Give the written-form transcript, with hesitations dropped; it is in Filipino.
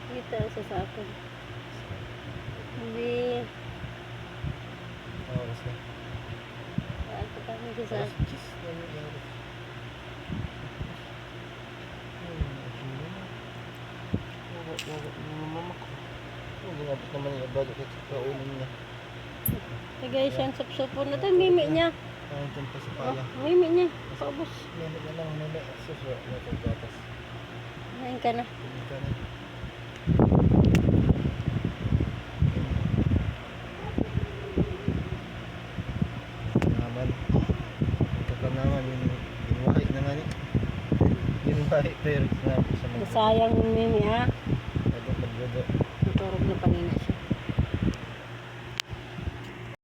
Kita sa akin. Hindi. Oras na. Ako kami sa Alas akin. 10 na nangyari. Mama ko. Ginabot naman yung abado kasi kaunin niya. Guys, yan sapsapon na ito. Mimi niya. Ayun dyan pa sa Oh, pala. mimi niya. Paubos. Mimi na lang, mimi. Suso, natagatas. Ngayon ka na. Hindi ka na. Naman. Ito ka naman, yung wahit na nga ni. Yung wahit pero sinabi sa mga. Sayang mimi ha.